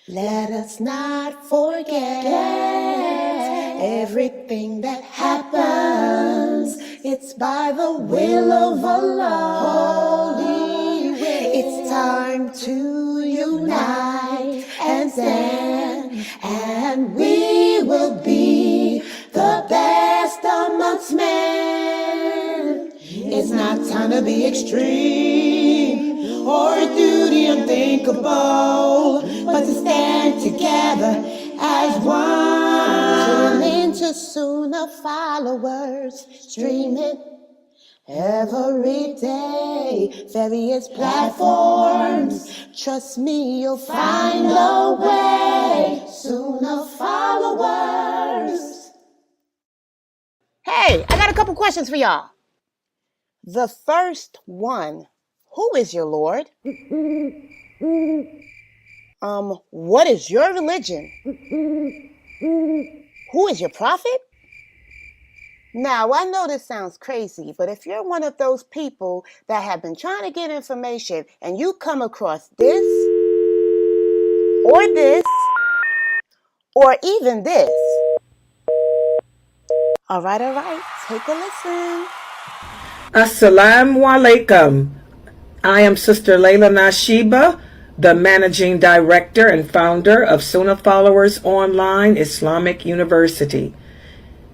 Let us not forget everything that happens. It's by the will of Allah. Holy will. It's time to unite and stand, and we will be the best amongst men. It's not time to be extreme or duty unthinkable, but to stand together as one. Tune into Sunnah followers, stream it every day, various platforms. Trust me, you'll find a way. Sunnah followers. Hey, I got a couple questions for y'all. The first one, who is your Lord? What is your religion? Who is your prophet? Now, I know this sounds crazy, but if you're one of those people that have been trying to get information and you come across this, or even this. All right, take a listen. Assalamu alaikum. I am Sister lailanasheeba, the Managing Director and Founder of Sunnahfollowers Online Islamic University.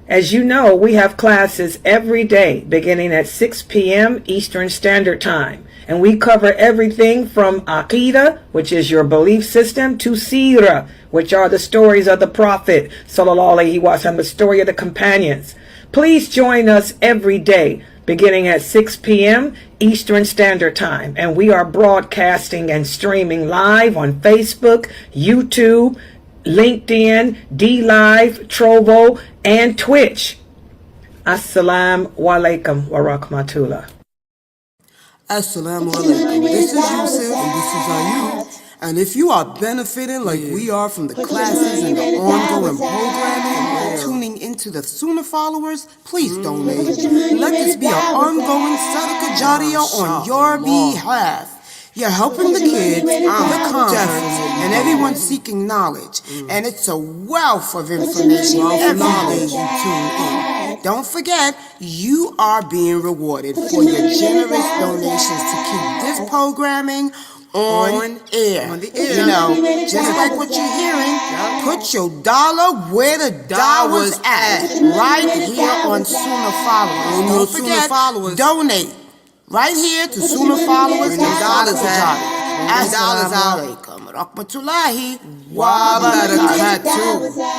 As you know, we have classes every day beginning at 6 p.m. Eastern Standard Time. And we cover everything from Aqidah, which is your belief system, to Seerah, which are the stories of the Prophet, sallallahu alaihi wasallam, the story of the companions. Please join us every day beginning at 6 p.m. Eastern Standard Time. And we are broadcasting and streaming live on Facebook, YouTube, LinkedIn, DLive, Trovo, and Twitch. Assalamu alaikum wa rahmatullah. Assalamu alaikum. This is Yusuf and this is Ayub. And if you are benefiting like we are from the classes and the ongoing programming, tuning into the Sunnah followers, please donate. Let this be an ongoing sadaqah jariyah on your behalf. You're helping the kids, the converts, and everyone seeking knowledge. And it's a wealth of information every day you tune in. Don't forget, you are being rewarded for your generous donations to keep this programming on air. You know, just like what you're hearing, put your dollar where the dollar's at, right here on Sunnah Followers. Don't forget, donate. Right here to Sunnah Followers and dollars out. Assalamu alaikum rahmatullahi wa barakatuh.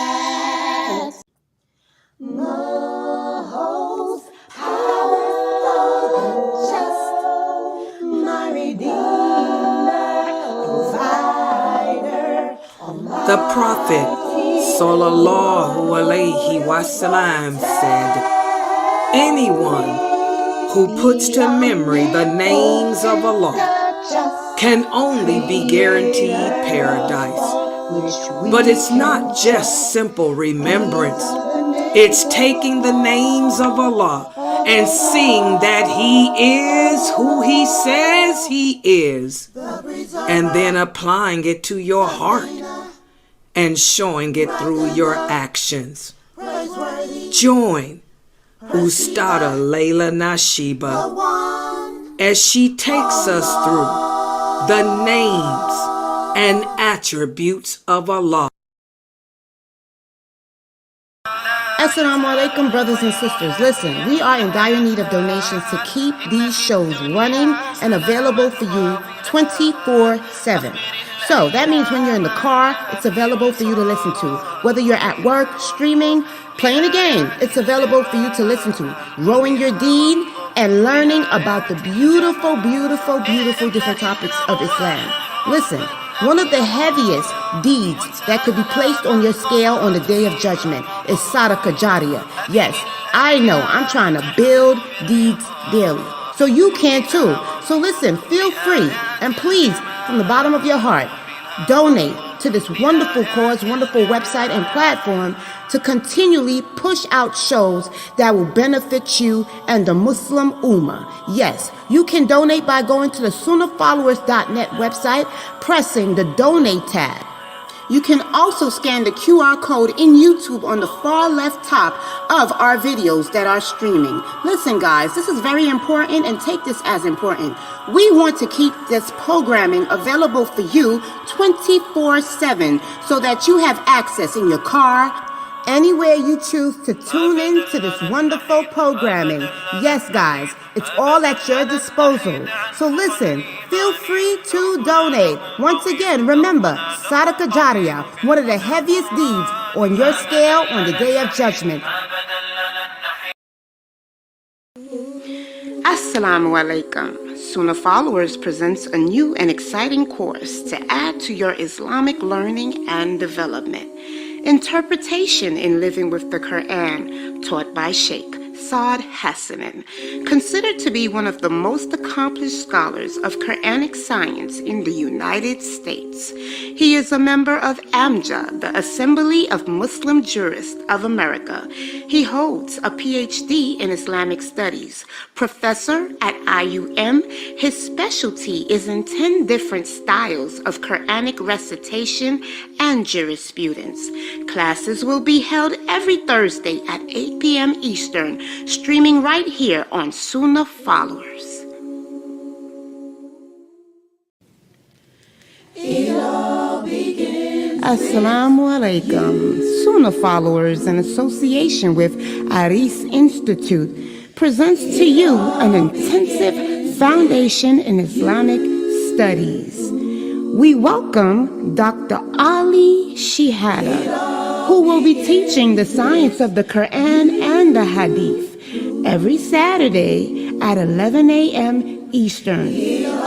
Most powerful, just my Redeemer, provider. The Prophet, sallallahu alaihi wasallam, said, anyone who puts to memory the names of Allah can only be guaranteed paradise. But it's not just simple remembrance. It's taking the names of Allah and seeing that He is who He says He is, and then applying it to your heart and showing it through your actions. Join Ustada lailanasheeba as she takes us through the names and attributes of Allah. Assalamu alaikum, brothers and sisters. Listen, we are in dire need of donations to keep these shows running and available for you 24/7. So that means when you're in the car, it's available for you to listen to. Whether you're at work, streaming, playing a game, it's available for you to listen to. Rowing your deed and learning about the beautiful, beautiful, beautiful different topics of Islam. Listen, one of the heaviest deeds that could be placed on your scale on the Day of Judgment is sadaqah jariyah. Yes, I know, I'm trying to build deeds daily. So you can too. So listen, feel free and please, from the bottom of your heart, donate to this wonderful cause, wonderful website and platform to continually push out shows that will benefit you and the Muslim Ummah. Yes, you can donate by going to the SunnahFollowers.net website, pressing the donate tab. You can also scan the QR code in YouTube on the far left top of our videos that are streaming. Listen, guys, this is very important, and take this as important. We want to keep this programming available for you 24/7 so that you have access in your car, anywhere you choose to tune in to this wonderful programming. Yes, guys, it's all at your disposal. So listen, feel free to donate. Once again, remember, Sadaqah Jariyah, one of the heaviest deeds on your scale on the Day of Judgment. Assalamu alaikum. Sunnah Followers presents a new and exciting course to add to your Islamic learning and development. Interpretation in Living with the Quran, taught by Sheikh Saad Hassanin, considered to be one of the most accomplished scholars of Quranic science in the United States. He is a member of AMJA, the Assembly of Muslim Jurists of America. He holds a PhD in Islamic Studies, professor at IUM. His specialty is in 10 different styles of Quranic recitation and jurisprudence. Classes will be held every Thursday at 8 p.m. Eastern, streaming right here on Sunnah Followers. Assalamu alaikum. Sunnah Followers, in association with Aris Institute, presents to you an intensive foundation in Islamic studies. We welcome Dr. Ali Shihada, who will be teaching the science of the Quran and the Hadith every Saturday at 11 a.m. Eastern,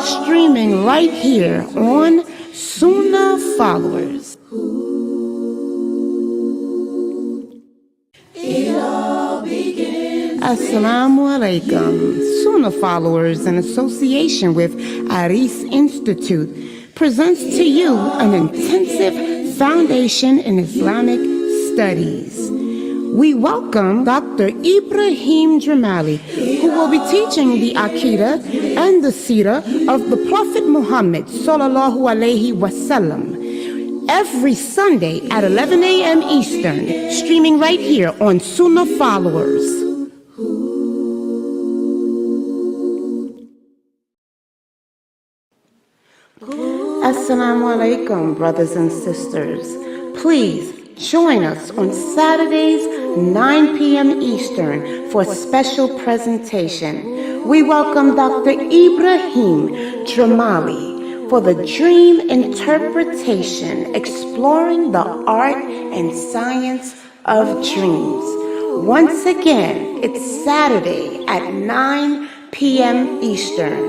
streaming right here on Sunnah Followers. Assalamu alaikum. Sunnah Followers, in association with Aris Institute, presents to you an intensive foundation in Islamic studies. We welcome Dr. Ibrahim Jamali, who will be teaching the Aqidah and the Seerah of the Prophet Muhammad sallallahu alaihi wasallam every Sunday at 11 a.m. Eastern, streaming right here on Sunnah Followers. Assalamu alaikum, brothers and sisters. Please join us on Saturdays, 9 p.m. Eastern, for a special presentation. We welcome Dr. Ibrahim Jamali for the Dream Interpretation, exploring the art and science of dreams. Once again, it's Saturday at 9 p.m. Eastern.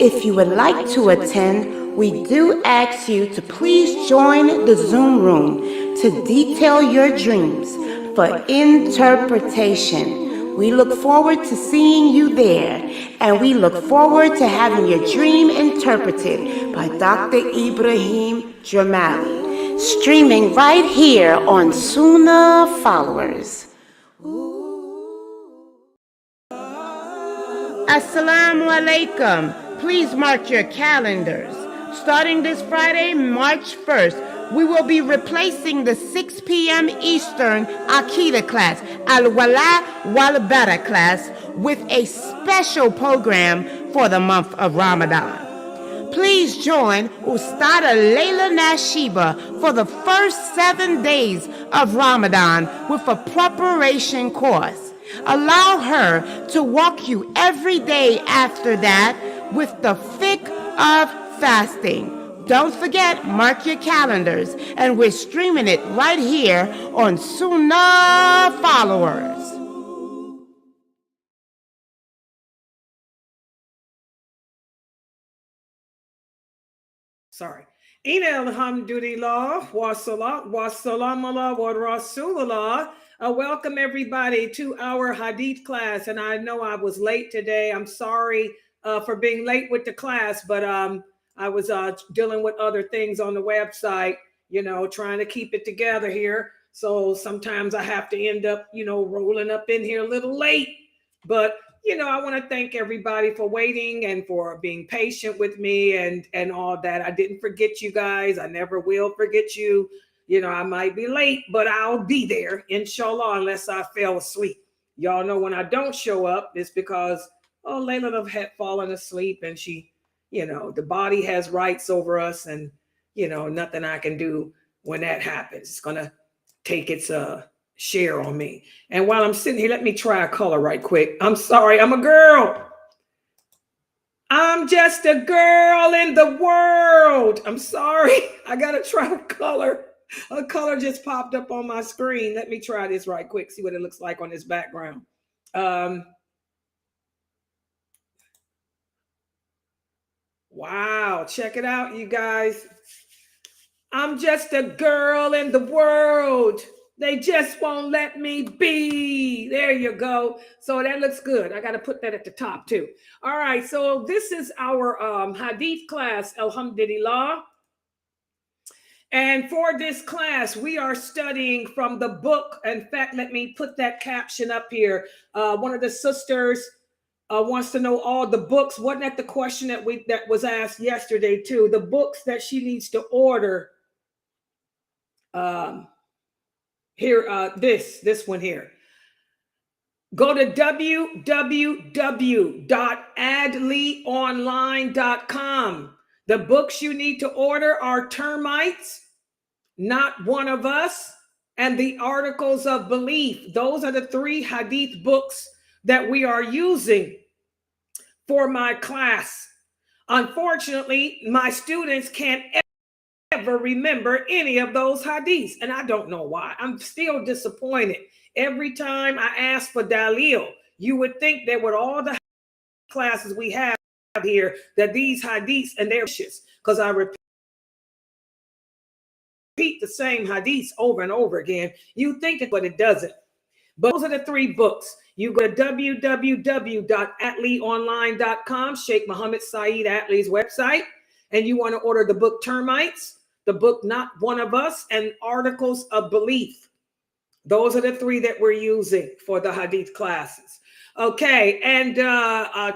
If you would like to attend, we do ask you to please join the Zoom room to detail your dreams for interpretation. We look forward to seeing you there, and we look forward to having your dream interpreted by Dr. Ibrahim Jamali, streaming right here on Sunnah Followers. Assalamu alaikum. Please mark your calendars. Starting this Friday, March 1st, we will be replacing the 6 p.m. Eastern Aqidah class, Al-Wala Wal-Bara class, with a special program for the month of Ramadan. Please join Ustada Lailanasheeba for the first 7 days of Ramadan with a preparation course. Allow her to walk you every day after that with the fiqh of fasting. Don't forget, mark your calendars, and we're streaming it right here on Sunnah Followers. Sorry. Ina alhamdulillah wa salam ala wa rasulullah. Welcome everybody to our Hadith class. And I know I was late today. I'm sorry for being late with the class, but I was dealing with other things on the website, trying to keep it together here. So sometimes I have to end up, rolling up in here a little late. But I want to thank everybody for waiting and for being patient with me and all that. I didn't forget you guys. I never will forget you. I might be late, but I'll be there, inshallah, unless I fell asleep. Y'all know when I don't show up, it's because, Layla had fallen asleep and she, the body has rights over us, and, nothing I can do when that happens. It's going to take its share on me. And while I'm sitting here, let me try a color right quick. I'm sorry, I'm a girl. I'm just a girl in the world. I'm sorry. I got to try a color. A color just popped up on my screen. Let me try this right quick, see what it looks like on this background. Wow, check it out, you guys. I'm just a girl in the world. They just won't let me be. There you go. So that looks good. I got to put that at the top too. All right. So this is our Hadith class, Alhamdulillah. And for this class, we are studying from the book. In fact, let me put that caption up here. One of the sisters wants to know all the books. Wasn't that the question that was asked yesterday too? The books that she needs to order. Here, this one here. Go to www.adleyonline.com. The books you need to order are Termites, Not One of Us, and the Articles of Belief. Those are the 3 Hadith books that we are using for my class. Unfortunately, my students can't ever remember any of those hadiths, and I don't know why. I'm still disappointed. Every time I ask for dalil, you would think that with all the classes we have here, that these hadiths, and they're vicious, because I repeat the same hadiths over and over again. You think it, but it doesn't. But those are the 3 books. You go to www.adleyonline.com, Sheikh Muhammad Saeed Adley's website, and you want to order the book Termites, the book Not One of Us, and Articles of Belief. Those are the 3 that we're using for the Hadith classes. Okay, and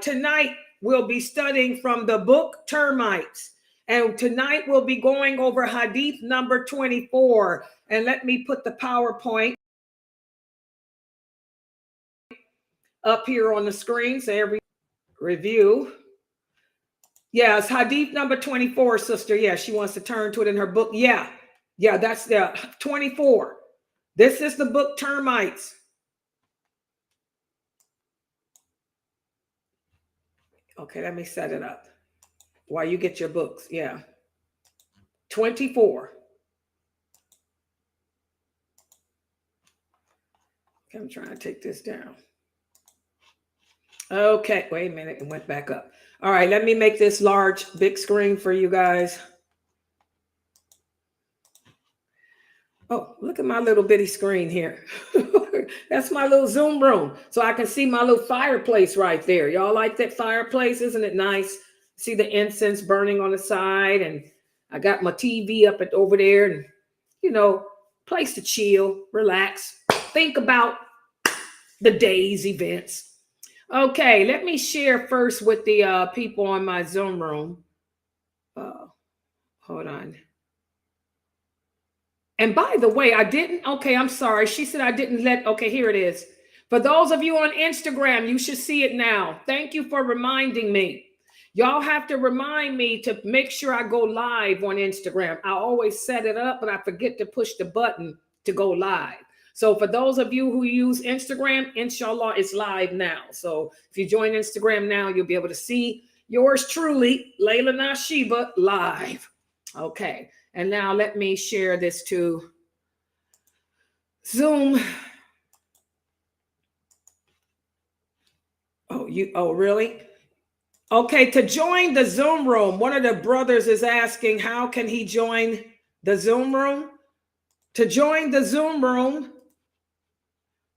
tonight we'll be studying from the book Termites. And tonight we'll be going over Hadith number 24. And let me put the PowerPoint up here on the screen so every review. Yeah, it's Hadith number 24, sister. Yeah, she wants to turn to it in her book. Yeah, that's the 24. This is the book Termites. Okay, let me set it up while you get your books. Yeah, 24. Okay, I'm trying to take this down. Okay, wait a minute, it went back up. All right, let me make this big screen for you guys. Oh, look at my little bitty screen here. That's my little Zoom room. So I can see my little fireplace right there. Y'all like that fireplace? Isn't it nice? See the incense burning on the side, and I got my TV up over there, and place to chill, relax, think about the day's events. Okay, let me share first with the people on my Zoom room. Hold on. And by the way, I'm sorry. She said I didn't okay, here it is. For those of you on Instagram, you should see it now. Thank you for reminding me. Y'all have to remind me to make sure I go live on Instagram. I always set it up, but I forget to push the button to go live. So for those of you who use Instagram, inshallah, it's live now. So if you join Instagram now, you'll be able to see yours truly, lailanasheeba, live. Okay. And now let me share this to Zoom. Oh, really? Okay, to join the Zoom room, one of the brothers is asking, how can he join the Zoom room? To join the Zoom room,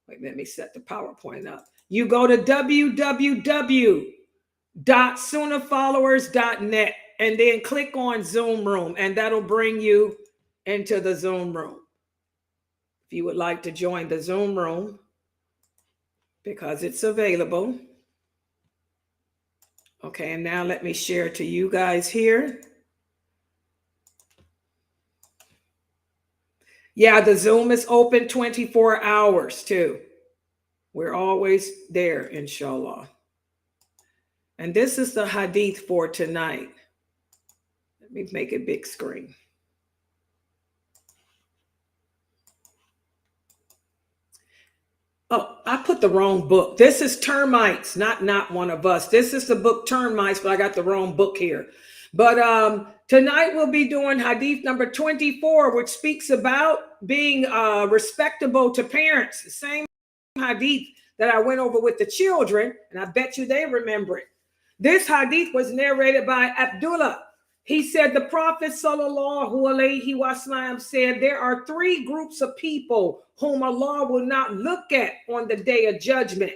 wait, let me set the PowerPoint up. You go to www.sunnahfollowers.net and then click on Zoom room, and that'll bring you into the Zoom room. If you would like to join the Zoom room, because it's available. Okay, and now let me share to you guys here. Yeah, the Zoom is open 24 hours too. We're always there, inshallah. And this is the hadith for tonight. Let me make it big screen. Oh, I put the wrong book. This is Termites, not one of us. This is the book Termites, but I got the wrong book here. But tonight we'll be doing hadith number 24, which speaks about being respectable to parents. The same hadith that I went over with the children, and I bet you they remember it. This hadith was narrated by Abdullah. He said the Prophet sallallahu alaihi wasallam said there are three groups of people whom Allah will not look at on the day of judgment.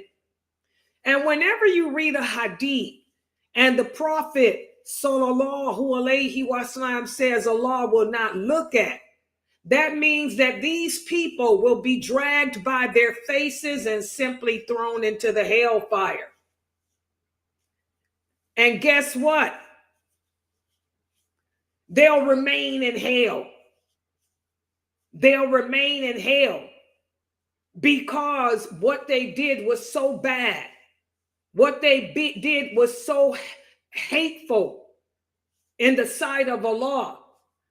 And whenever you read a hadith and the Prophet sallallahu alaihi wasallam says Allah will not look at, that means that these people will be dragged by their faces and simply thrown into the hellfire. And guess what? They'll remain in hell. They'll remain in hell because what they did was so bad. What they did was so hateful in the sight of Allah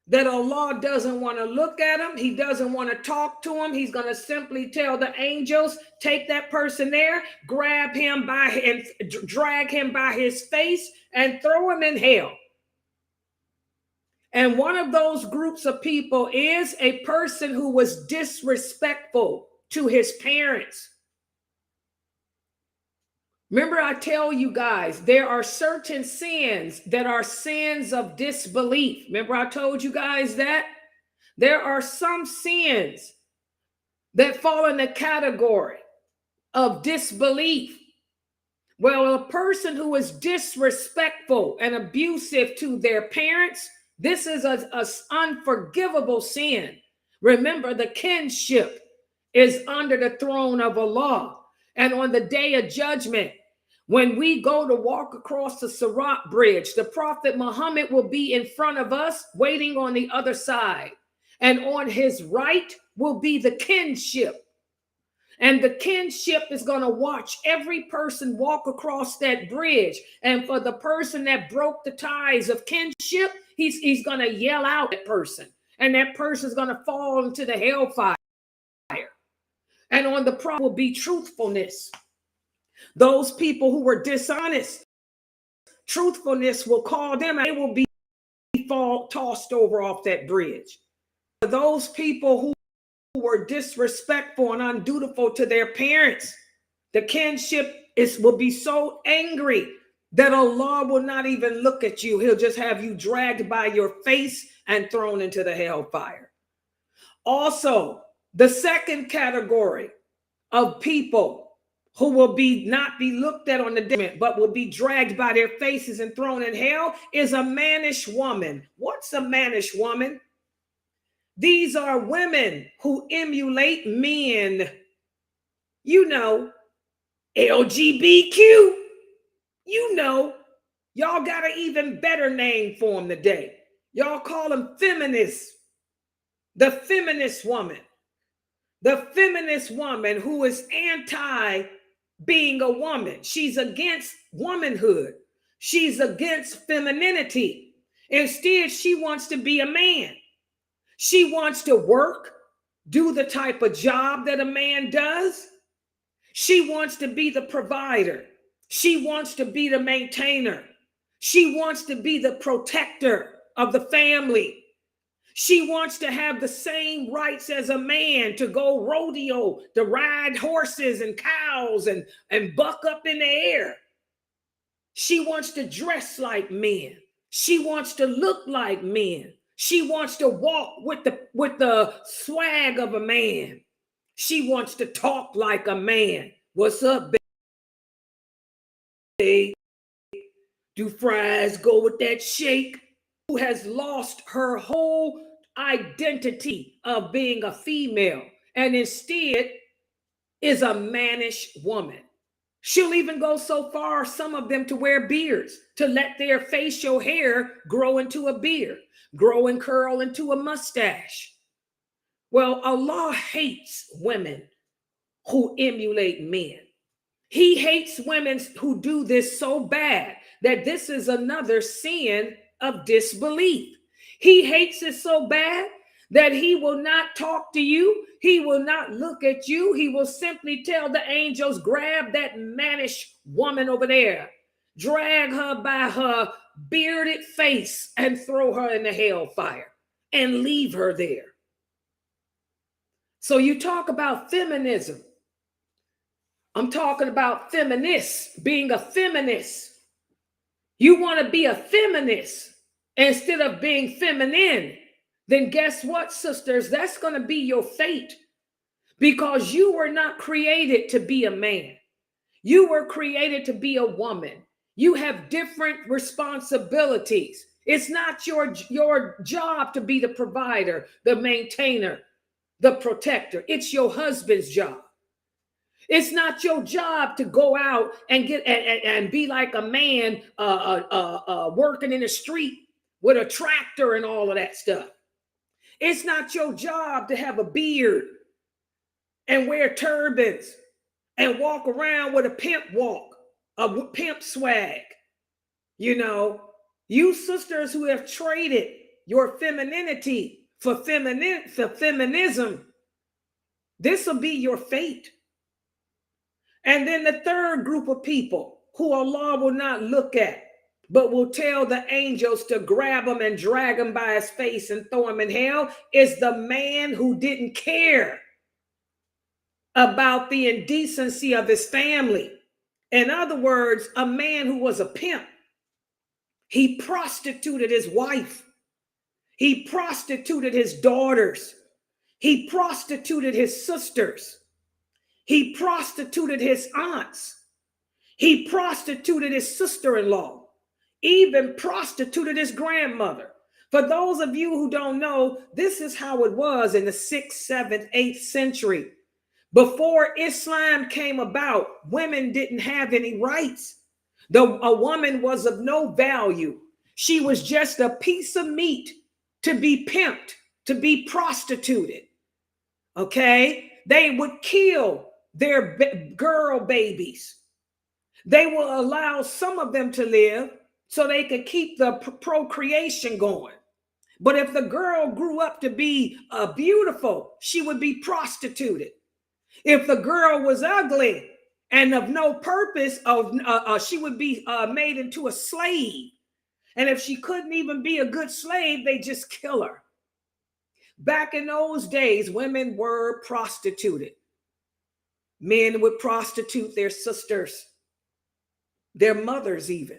that Allah doesn't want to look at them. He doesn't want to talk to them. He's going to simply tell the angels, take that person there, grab him and drag him by his face and throw him in hell. And one of those groups of people is a person who was disrespectful to his parents. Remember, I tell you guys, there are certain sins that are sins of disbelief. Remember, I told you guys that? There are some sins that fall in the category of disbelief. Well, a person who is disrespectful and abusive to their parents, this is an unforgivable sin. Remember, the kinship is under the throne of Allah. And on the day of judgment, when we go to walk across the Sirat bridge, the Prophet Muhammad will be in front of us waiting on the other side. And on his right will be the kinship. And the kinship is going to watch every person walk across that bridge. And for the person that broke the ties of kinship, he's going to yell out at that person. And that person is going to fall into the hellfire. And on the Prophet will be truthfulness. Those people who were dishonest, truthfulness will call them and they will be tossed over off that bridge. Those people who were disrespectful and undutiful to their parents, the kinship will be so angry that Allah will not even look at you. He'll just have you dragged by your face and thrown into the hellfire. Also, the second category of people who will not be looked at on the day, but will be dragged by their faces and thrown in hell is a mannish woman. What's a mannish woman? These are women who emulate men. You know, LGBTQ. You know, y'all got an even better name for them today. Y'all call them feminists. The feminist woman. The feminist woman who is anti being a woman. She's against womanhood. She's against femininity. Instead, she wants to be a man. She wants to work, do the type of job that a man does. She wants to be the provider. She wants to be the maintainer. She wants to be the protector of the family. She wants to have the same rights as a man to go rodeo, to ride horses and cows and buck up in the air. She wants to dress like men. She wants to look like men. She wants to walk with the swag of a man. She wants to talk like a man. What's up, babe? Do fries go with that shake? Who has lost her whole identity of being a female and instead is a mannish woman. She'll even go so far, some of them, to wear beards, to let their facial hair grow into a beard, grow and curl into a mustache. Well, Allah hates women who emulate men. He hates women who do this so bad that this is another sin of disbelief. He hates it so bad that he will not talk to you. He will not look at you. He will simply tell the angels, grab that mannish woman over there, drag her by her bearded face and throw her in the hellfire and leave her there. So you talk about feminism. I'm talking about feminists, being a feminist. You want to be a feminist instead of being feminine, then guess what, sisters? That's going to be your fate, because you were not created to be a man. You were created to be a woman. You have different responsibilities. It's not your job to be the provider, the maintainer, the protector. It's your husband's job. It's not your job to go out and get and be like a man working in the street with a tractor and all of that stuff. It's not your job to have a beard and wear turbans and walk around with a pimp walk, a pimp swag. You know, you sisters who have traded your femininity for feminism, this will be your fate. And then the third group of people who Allah will not look at, but will tell the angels to grab him and drag him by his face and throw him in hell, is the man who didn't care about the indecency of his family. In other words, a man who was a pimp. He prostituted his wife. He prostituted his daughters. He prostituted his sisters. He prostituted his aunts. He prostituted his sister-in-law, even prostituted his grandmother. For those of you who don't know, this is how it was in the 6th, 7th, 8th century. Before Islam came about, women didn't have any rights. A woman was of no value. She was just a piece of meat to be pimped, to be prostituted. Okay? They would kill their girl babies. They will allow some of them to live so they could keep the procreation going. But if the girl grew up to be beautiful, she would be prostituted. If the girl was ugly and of no purpose, she would be made into a slave. And if she couldn't even be a good slave, they just kill her. Back in those days, women were prostituted. Men would prostitute their sisters, their mothers even.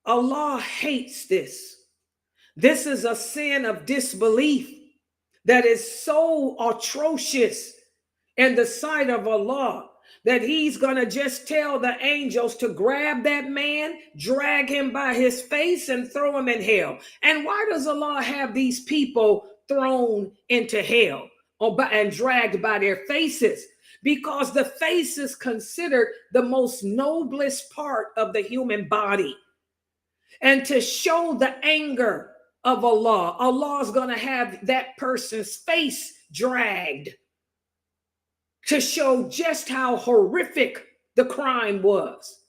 Allah hates this. This is a sin of disbelief that is so atrocious in the sight of Allah that he's going to just tell the angels to grab that man, drag him by his face and throw him in hell. And why does Allah have these people thrown into hell and dragged by their faces? Because the face is considered the most noblest part of the human body. And to show the anger of Allah, Allah is going to have that person's face dragged to show just how horrific the crime was.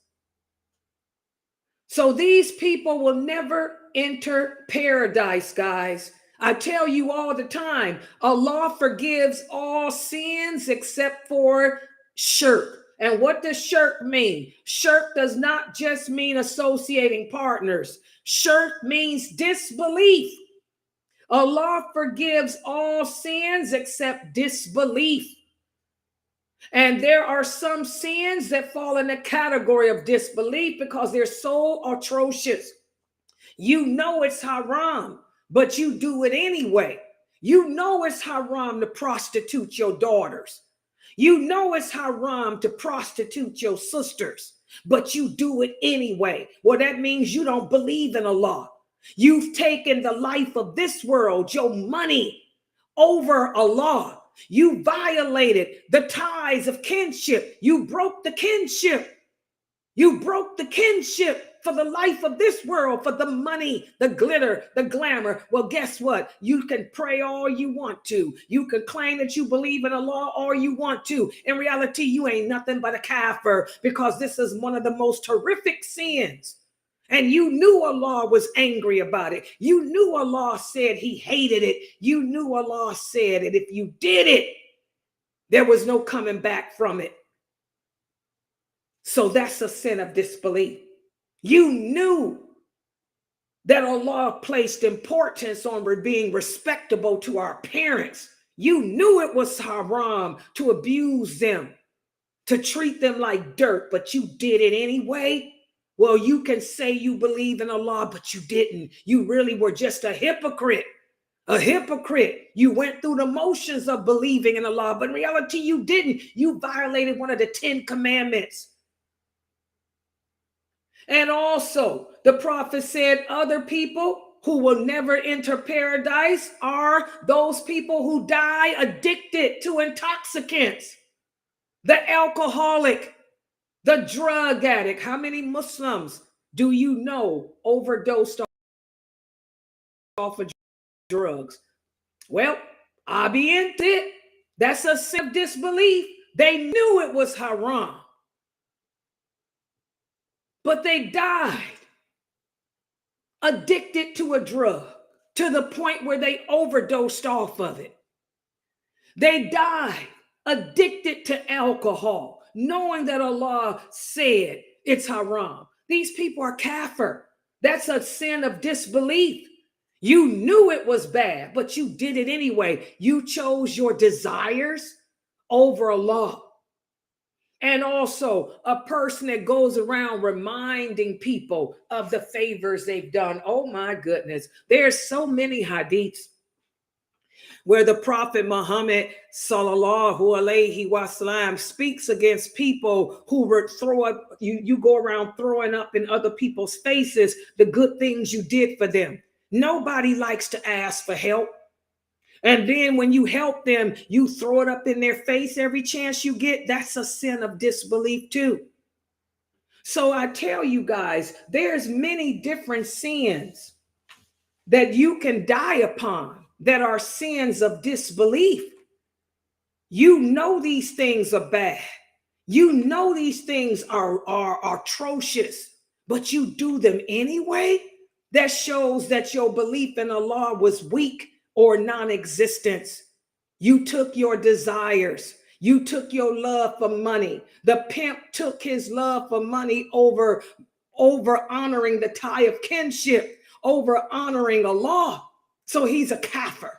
So these people will never enter paradise, guys. I tell you all the time, Allah forgives all sins except for shirk. And what does shirk mean? Shirk does not just mean associating partners. Shirk means disbelief. Allah forgives all sins except disbelief. And there are some sins that fall in the category of disbelief because they're so atrocious. You know it's haram, but you do it anyway. You know it's haram to prostitute your daughters. You know it's haram to prostitute your sisters, but you do it anyway. Well, that means you don't believe in Allah. You've taken the life of this world, your money, over Allah. You violated the ties of kinship. You broke the kinship. You broke the kinship for the life of this world, for the money, the glitter, the glamour. Well, guess what? You can pray all you want to. You can claim that you believe in Allah all you want to. In reality, you ain't nothing but a kafir, because this is one of the most horrific sins. And you knew Allah was angry about it. You knew Allah said he hated it. You knew Allah said that if you did it, there was no coming back from it. So that's a sin of disbelief. You knew that Allah placed importance on being respectable to our parents. You knew it was haram to abuse them, to treat them like dirt, but you did it anyway. Well, you can say you believe in Allah, but you didn't. You really were just a hypocrite. A hypocrite. You went through the motions of believing in Allah, but in reality, you didn't. You violated one of the 10 commandments. And also, the prophet said other people who will never enter paradise are those people who die addicted to intoxicants, the alcoholic, the drug addict. How many Muslims do you know overdosed off of drugs? Well, I be in it. That's a sin of disbelief. They knew it was haram, but they died addicted to a drug to the point where they overdosed off of it. They died addicted to alcohol, knowing that Allah said it's haram. These people are kafir. That's a sin of disbelief. You knew it was bad, but you did it anyway. You chose your desires over Allah. And also a person that goes around reminding people of the favors they've done. Oh my goodness. There's so many hadiths where the Prophet Muhammad sallallahu alaihi wasallam speaks against people who were you go around throwing up in other people's faces the good things you did for them. Nobody likes to ask for help. And then when you help them, you throw it up in their face every chance you get. That's a sin of disbelief too. So I tell you guys, there's many different sins that you can die upon that are sins of disbelief. You know these things are bad. You know these things are atrocious, but you do them anyway. That shows that your belief in Allah was weak or non-existent. You took your desires. You took your love for money. The pimp took his love for money over honoring the tie of kinship, over honoring Allah. So he's a kafir.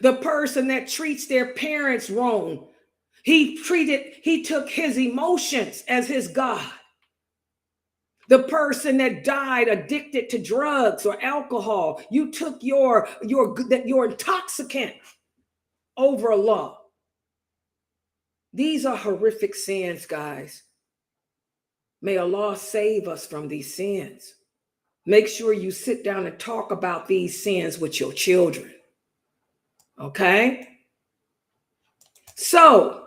The person that treats their parents wrong, he took his emotions as his God. The person that died addicted to drugs or alcohol, you took your intoxicant over Allah. These are horrific sins, guys. May Allah save us from these sins. Make sure you sit down and talk about these sins with your children. Okay? So,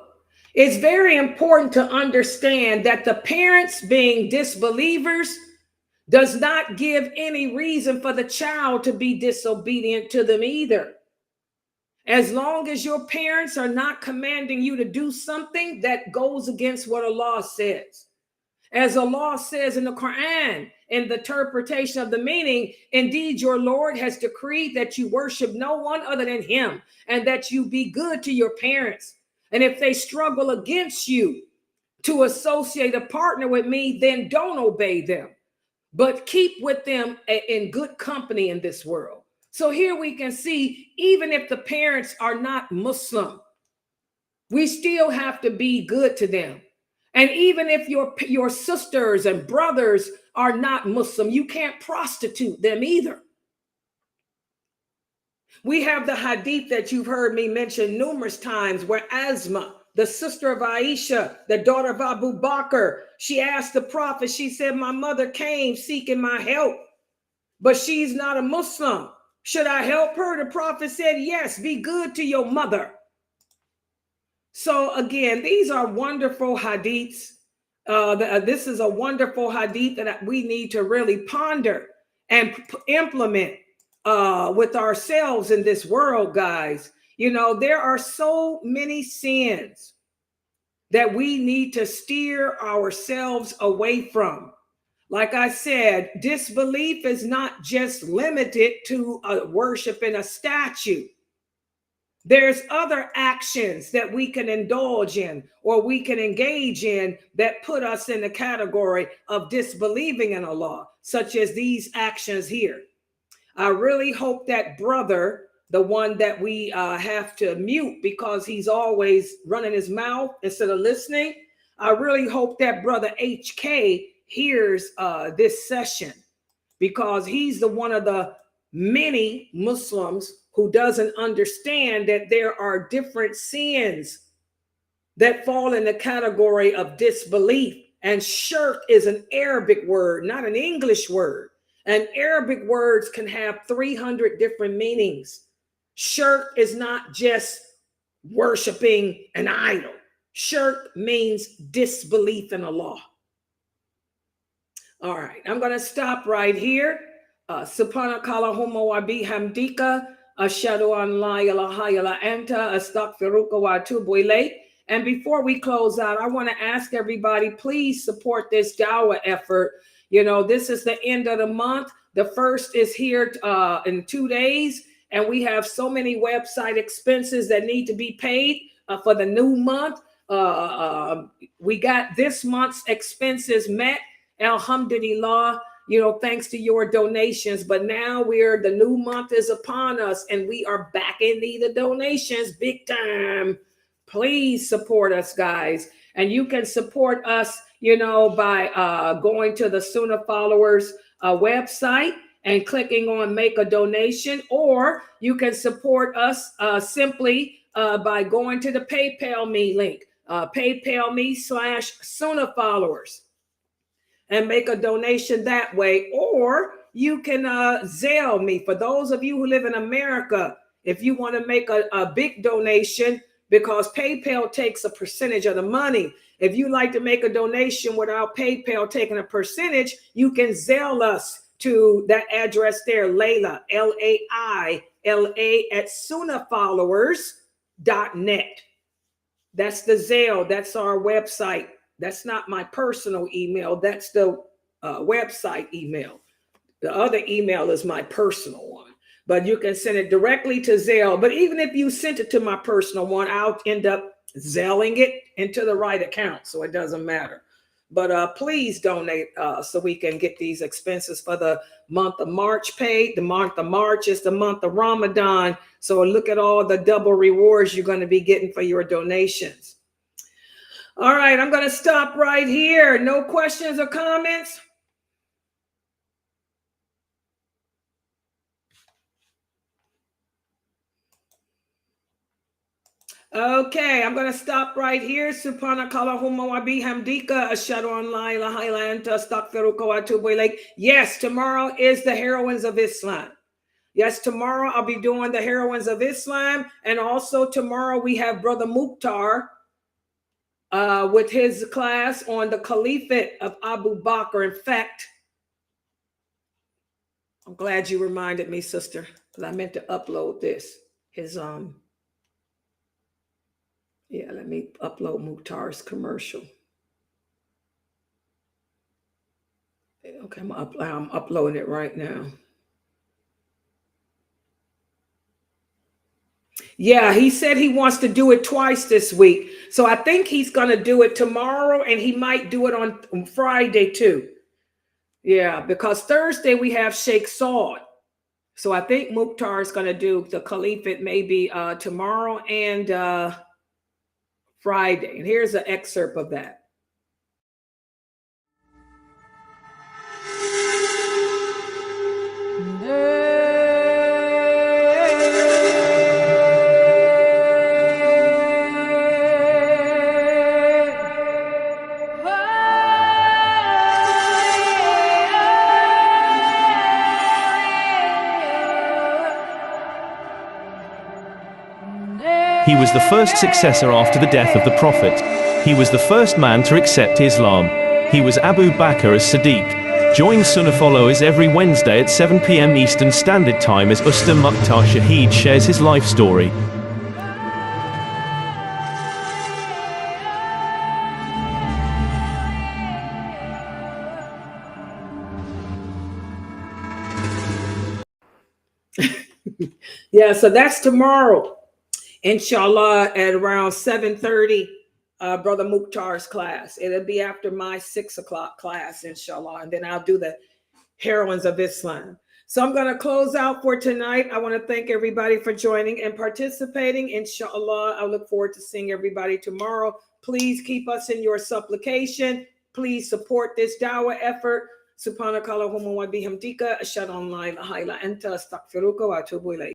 it's very important to understand that the parents being disbelievers does not give any reason for the child to be disobedient to them either. As long as your parents are not commanding you to do something that goes against what Allah says. As Allah says in the Quran, in the interpretation of the meaning, indeed your Lord has decreed that you worship no one other than him, and that you be good to your parents. And if they struggle against you to associate a partner with me, then don't obey them, but keep with them in good company in this world. So here we can see, even if the parents are not Muslim, we still have to be good to them. And even if your sisters and brothers are not Muslim, you can't prostitute them either. We have the hadith that you've heard me mention numerous times where Asma, the sister of Aisha, the daughter of Abu Bakr, she asked the Prophet, she said, my mother came seeking my help, but she's not a Muslim. Should I help her? The prophet said, yes, be good to your mother. So again, these are wonderful hadiths. This is a wonderful hadith that we need to really ponder and implement with ourselves in this world, guys. You know, there are so many sins that we need to steer ourselves away from. Like I said, disbelief is not just limited to worshiping a statue. There's other actions that we can indulge in or we can engage in that put us in the category of disbelieving in Allah, such as these actions here. I really hope that brother, the one that we have to mute because he's always running his mouth instead of listening, I really hope that brother HK hears this session, because he's the one of the many Muslims who doesn't understand that there are different sins that fall in the category of disbelief. And shirk is an Arabic word, not an English word. And Arabic words can have 300 different meanings. Shirk is not just worshiping an idol. Shirk means disbelief in Allah. All right, I'm going to stop right here. Subhanakallahumma wa bihamdika ashhadu an la ilaha illa anta astaghfiruka wa atubu ilayk. And before we close out, I want to ask everybody, please support this dawah effort. You know, this is the end of the month. The first is here in 2 days, and we have so many website expenses that need to be paid for the new month. We got this month's expenses met, alhamdulillah, you know, thanks to your donations. But now the new month is upon us, and we are back in need of donations big time. Please support us, guys. And you can support us, you know, by going to the Sunnah Followers website and clicking on make a donation, or you can support us simply by going to the PayPal me link, PayPal me/SunnahFollowers, and make a donation that way. Or you can Zelle me. For those of you who live in America, if you want to make a big donation, because PayPal takes a percentage of the money. If you like to make a donation without PayPal taking a percentage, you can Zelle us to that address there, Layla, Laila at SunnahFollowers.net. That's the Zelle. That's our website. That's not my personal email. That's the website email. The other email is my personal one. But you can send it directly to Zelle. But even if you sent it to my personal one, I'll end up Zelling it into the right account. So it doesn't matter. But please donate so we can get these expenses for the month of March paid. The month of March is the month of Ramadan. So look at all the double rewards you're going to be getting for your donations. All right, I'm going to stop right here. No questions or comments? Okay, I'm going to stop right here. Subhanakallahumma wa bihamdika ashhadu an la ilaha illa anta astaghfiruka wa atubu ilayk. Yes, tomorrow is the Heroines of Islam. Yes, tomorrow I'll be doing the Heroines of Islam. And also tomorrow we have Brother Mukhtar with his class on the Caliphate of Abu Bakr. In fact, I'm glad you reminded me, sister, because I meant to upload this. Yeah, let me upload Mukhtar's commercial. Okay, I'm uploading it right now. Yeah, he said he wants to do it twice this week. So I think he's going to do it tomorrow, and he might do it on Friday too. Yeah, because Thursday we have Sheikh Saud. So I think Mukhtar is going to do the Caliphate maybe tomorrow and Friday. And here's an excerpt of that. He was the first successor after the death of the Prophet. He was the first man to accept Islam. He was Abu Bakr as-Siddiq. Join Sunnah followers every Wednesday at 7 p.m. Eastern Standard Time as Usta Mukhtar Shaheed shares his life story. Yeah, so that's tomorrow, inshallah, at around 7:30, Brother Mukhtar's class. It'll be after my 6 o'clock class, inshallah, and then I'll do the heroines of Islam. So I'm going to close out for tonight. I want to thank everybody for joining and participating. Inshallah, I look forward to seeing everybody tomorrow. Please keep us in your supplication. Please support this dawah effort. Subhanakallahumma wa bihamdika ashhadu an la ilaha illa anta astaghfiruka wa atubu ilayk.